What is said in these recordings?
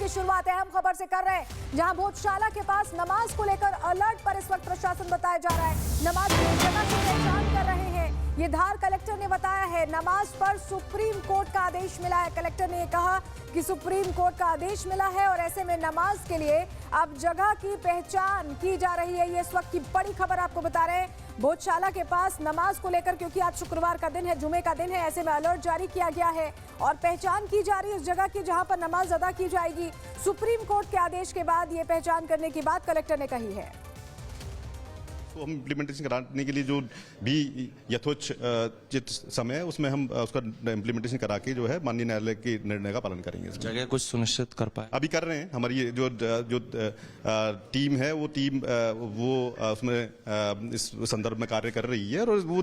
की शुरुआत अहम खबर से कर रहे हैं, जहां भोजशाला के पास नमाज को लेकर अलर्ट पर इस वक्त प्रशासन बताया जा रहा है। नमाज की जगह की पहचान कर रहे हैं, ये धार कलेक्टर ने बताया है। नमाज पर सुप्रीम कोर्ट का आदेश मिला है। कलेक्टर ने कहा कि सुप्रीम कोर्ट का आदेश मिला है और ऐसे में नमाज के लिए अब जगह की पहचान की जा रही है। ये इस वक्त की बड़ी खबर आपको बता रहे हैं। भोजशाला के पास नमाज को लेकर, क्योंकि आज शुक्रवार का दिन है, जुमे का दिन है, ऐसे में अलर्ट जारी किया गया है और पहचान की जा रही है उस जगह की जहां पर नमाज अदा की जाएगी। सुप्रीम कोर्ट के आदेश के बाद ये पहचान करने की बात कलेक्टर ने कही है। तो हम इम्प्लीमेंटेशन कराने के लिए जो भी यथोचित समय है उसमें हम उसका इम्प्लीमेंटेशन करा के जो है माननीय न्यायालय के निर्णय का पालन करेंगे। जगह कुछ सुनिश्चित कर पाए? अभी कर रहे हैं। हमारी ये जो टीम है वो टीम उसमें इस संदर्भ में कार्य कर रही है और वो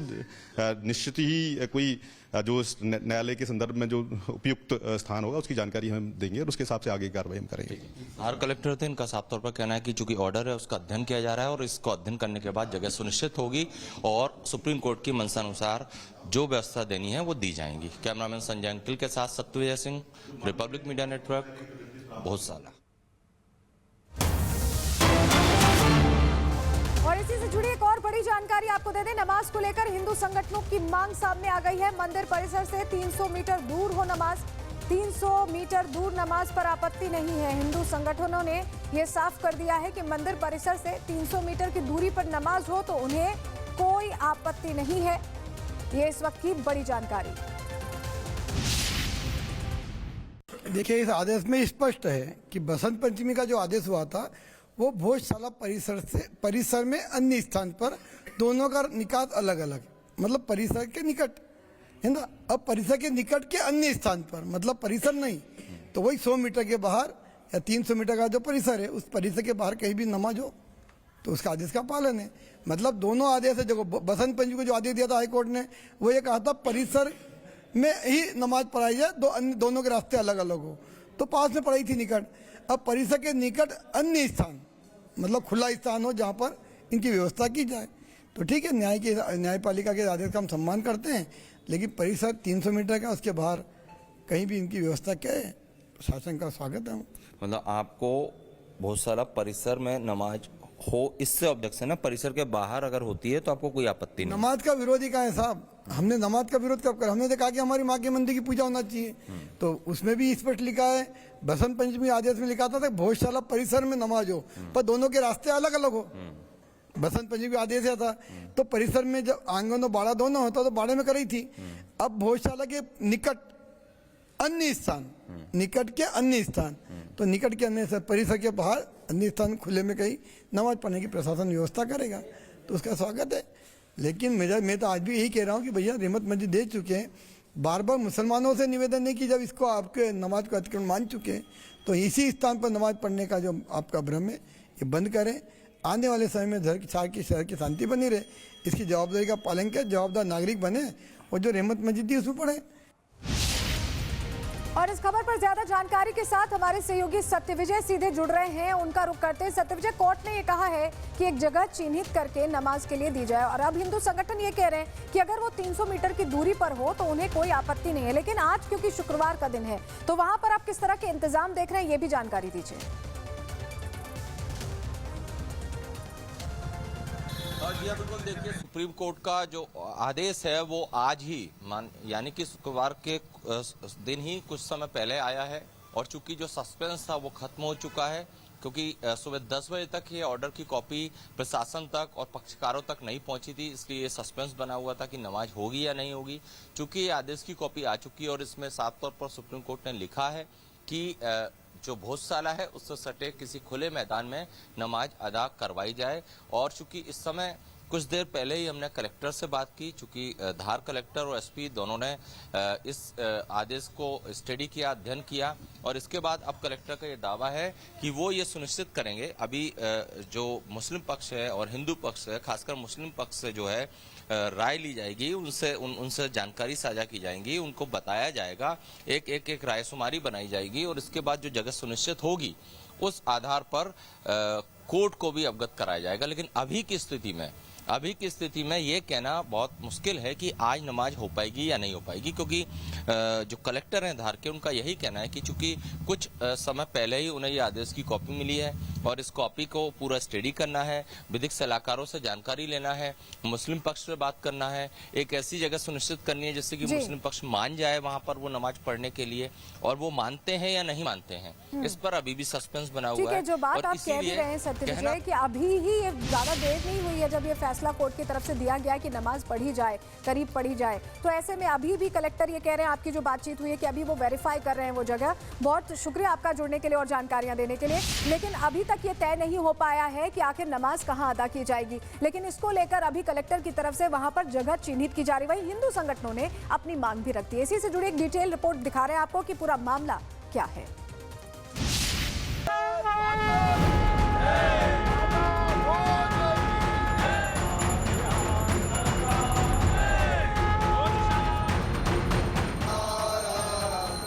निश्चित ही कोई जो न्यायालय के संदर्भ में जो उपयुक्त स्थान होगा उसकी जानकारी हम देंगे और उसके हिसाब से आगे कार्रवाई हम करेंगे। हर कलेक्टर थे, इनका साफ तौर पर कहना है कि चूंकि ऑर्डर है उसका अध्ययन किया जा रहा है और इसको अध्ययन करने के बाद जगह सुनिश्चित होगी और सुप्रीम कोर्ट की मंशा अनुसार जो व्यवस्था देनी है वो दी जाएंगी। कैमरामैन संजय अंकिल के साथ Satyavijay Singh, Republic media network, Bhojshala. और इसी से जुड़ी एक और बड़ी जानकारी आपको दे दें। नमाज को लेकर हिंदू संगठनों की मांग सामने आ गई है। मंदिर परिसर से 300 मीटर दूर हो नमाज। 300 मीटर दूर नमाज पर आपत्ति नहीं है। हिंदू संगठनों ने यह साफ कर दिया है कि मंदिर परिसर से 300 मीटर की दूरी पर नमाज हो तो उन्हें कोई आपत्ति नहीं है। ये इस वक्त की बड़ी जानकारी। देखिए, इस आदेश में स्पष्ट है कि बसंत पंचमी का जो आदेश हुआ था वो भोजशाला परिसर में अन्य स्थान पर, दोनों का निकात अलग अलग, मतलब परिसर के निकट है ना। अब परिसर के निकट के अन्य स्थान पर मतलब परिसर नहीं, तो वही 100 मीटर के बाहर या 300 मीटर का जो परिसर है उस परिसर के बाहर कहीं भी नमाज हो तो उसका आदेश का पालन है। मतलब दोनों आदेश है। जो बसंत पंचमी को जो आदेश दिया था हाईकोर्ट ने, वो ये कहा था परिसर में ही नमाज पढ़ाई जाए, दोनों के रास्ते अलग अलग हो, तो पास में पढ़ाई थी निकट। अब परिसर के निकट अन्य स्थान मतलब खुला स्थान हो जहाँ पर इनकी व्यवस्था की जाए तो ठीक है, न्यायपालिका के आदेश का हम सम्मान करते हैं, लेकिन परिसर 300 मीटर का उसके बाहर कहीं भी इनकी व्यवस्था क्या है, शासन का स्वागत है। मतलब आपको भोजशाला परिसर में नमाज हो इससे ऑब्जेक्शन है, परिसर के बाहर अगर होती है तो आपको कोई आपत्ति नहीं? नमाज का विरोधी का है साहब। हमने नमाज का विरोध कब करा? हमने तो कहा कि हमारी माँ के मंदिर की पूजा होना चाहिए, तो उसमें भी स्पष्ट लिखा है। बसंत पंचमी आदेश में लिखा था भोजशाला परिसर में नमाज हो, पर दोनों के रास्ते अलग अलग हो। बसंत पंचमी आदेश था तो परिसर में जब आंगन और बाड़ा दोनों होता तो बाड़े में करी थी। अब भोजशाला के निकट अन्य स्थान, निकट के अन्य स्थान, तो निकट के अन्य परिसर के बाहर अन्य स्थान खुले में कहीं नमाज पढ़ने की प्रशासन व्यवस्था करेगा तो उसका स्वागत है। लेकिन मैं तो आज भी यही कह रहा हूँ कि भैया रहमत मस्जिद दे चुके हैं, बार बार मुसलमानों से निवेदन नहीं कि जब इसको आपके नमाज को अतिक्रमण मान चुके हैं तो इसी स्थान पर नमाज पढ़ने का जो आपका भ्रम है ये बंद करें। आने वाले समय में शहर की शांति बनी रहे, इसकी जवाबदारी का पालन करें, जवाबदार नागरिक बने और जो रहमत मस्जिद थी उसमें पढ़े। और इस खबर पर ज्यादा जानकारी के साथ हमारे सहयोगी सत्यविजय सीधे जुड़ रहे हैं, उनका रुख करते हैं। सत्यविजय, कोर्ट ने ये कहा है कि एक जगह चिन्हित करके नमाज के लिए दी जाए और अब हिंदू संगठन ये कह रहे हैं कि अगर वो 300 मीटर की दूरी पर हो तो उन्हें कोई आपत्ति नहीं है। लेकिन आज क्योंकि शुक्रवार का दिन है तो वहां पर आप किस तरह के इंतजाम देख रहे हैं, ये भी जानकारी दीजिए। बिल्कुल, देखिए सुप्रीम कोर्ट का जो आदेश है वो आज ही यानी कि शुक्रवार के दिन ही कुछ समय पहले आया है और चूंकि जो सस्पेंस था वो खत्म हो चुका है क्योंकि सुबह 10 बजे तक ये ऑर्डर की कॉपी प्रशासन तक और पक्षकारों तक नहीं पहुंची थी, इसलिए सस्पेंस बना हुआ था कि नमाज होगी या नहीं होगी। चूंकि ये आदेश की कॉपी आ चुकी है और इसमें साफ तौर पर सुप्रीम कोर्ट ने लिखा है कि जो भोजशाला है उससे सटे किसी खुले मैदान में नमाज अदा करवाई जाए। और चूंकि इस समय कुछ देर पहले ही हमने कलेक्टर से बात की, चूंकि धार कलेक्टर और एसपी दोनों ने इस आदेश को स्टडी किया, अध्ययन किया और इसके बाद अब कलेक्टर का ये दावा है कि वो ये सुनिश्चित करेंगे। अभी जो मुस्लिम पक्ष है और हिंदू पक्ष है, खासकर मुस्लिम पक्ष से जो है राय ली जाएगी, उनसे जानकारी साझा की जाएगी, उनको बताया जाएगा, एक रायशुमारी बनाई जाएगी और इसके बाद जो जगह सुनिश्चित होगी उस आधार पर कोर्ट को भी अवगत कराया जाएगा। लेकिन अभी की स्थिति में अभी की स्थिति में ये कहना बहुत मुश्किल है कि आज नमाज हो पाएगी या नहीं हो पाएगी, क्योंकि जो कलेक्टर हैं धार के, उनका यही कहना है कि चूंकि कुछ समय पहले ही उन्हें ये आदेश की कॉपी मिली है और इस कॉपी को पूरा स्टडी करना है, विधिक सलाहकारों से जानकारी लेना है, मुस्लिम पक्ष से बात करना है, एक ऐसी जगह सुनिश्चित करनी है जिससे कि मुस्लिम पक्ष मान जाए वहां पर वो नमाज पढ़ने के लिए, और वो मानते हैं या नहीं मानते हैं, इस पर अभी भी सस्पेंस बना हुआ है। जो बात आप कह भी रहे हैं सत्यविजय कि अभी ही ये ज्यादा देर नहीं हुई है जब ये फैसला कोर्ट की तरफ से दिया गया कि नमाज पढ़ी जाए, करीब पढ़ी जाए, तो ऐसे में अभी भी कलेक्टर ये कह रहे हैं, आपकी जो बातचीत हुई है कि अभी वो वेरीफाई कर रहे हैं वो जगह। बहुत शुक्रिया आपका जुड़ने के लिए और जानकारियां देने के लिए। लेकिन अभी तक ये तय नहीं हो पाया है कि आखिर नमाज कहां अदा की जाएगी, लेकिन इसको लेकर अभी कलेक्टर की तरफ से वहां पर जगह चिन्हित की जा रही। वहीं हिंदू संगठनों ने अपनी मांग भी रख दी है। इसी से जुड़ी एक डिटेल रिपोर्ट दिखा रहे हैं आपको कि पूरा मामला क्या है।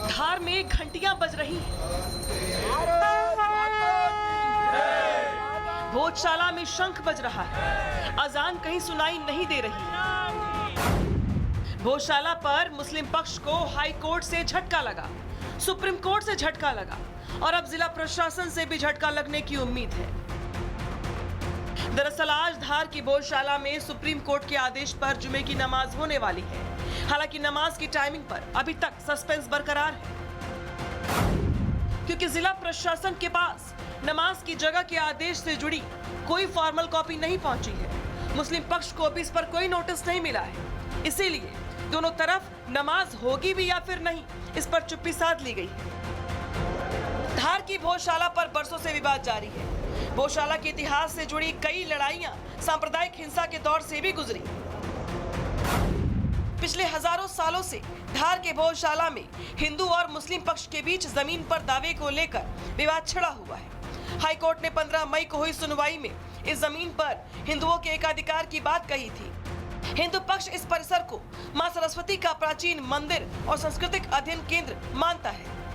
धार में घंटियां बज रही हैं। भोजशाला में शंख बज रहा है। अजान कहीं सुनाई नहीं दे रही। भोजशाला पर मुस्लिम पक्ष को हाई कोर्ट से झटका लगा, सुप्रीम कोर्ट से झटका लगा और अब जिला प्रशासन से भी झटका लगने की उम्मीद है। दरअसल आज धार की भोजशाला में सुप्रीम कोर्ट के आदेश पर जुमे की नमाज होने वाली है। हालांकि नमाज की टाइमिंग पर अभी तक सस्पेंस बरकरार है, क्योंकि जिला प्रशासन के पास नमाज की जगह के आदेश से जुड़ी कोई फॉर्मल कॉपी नहीं पहुंची है। मुस्लिम पक्ष को भी इस पर कोई नोटिस नहीं मिला है, इसीलिए दोनों तरफ नमाज होगी भी या फिर नहीं, इस पर चुप्पी साध ली गई है। धार की भोजशाला पर बरसों से विवाद जारी है। भोजशाला के इतिहास से जुड़ी कई लड़ाइयां सांप्रदायिक हिंसा के दौर से भी गुजरी। पिछले हजारों सालों से धार के भोजशाला में हिंदू और मुस्लिम पक्ष के बीच जमीन पर दावे को लेकर विवाद छिड़ा हुआ है। हाई कोर्ट ने 15 मई को हुई सुनवाई में इस जमीन पर हिंदुओं के एकाधिकार की बात कही थी। हिंदू पक्ष इस परिसर को मां सरस्वती का प्राचीन मंदिर और सांस्कृतिक अध्ययन केंद्र मानता है।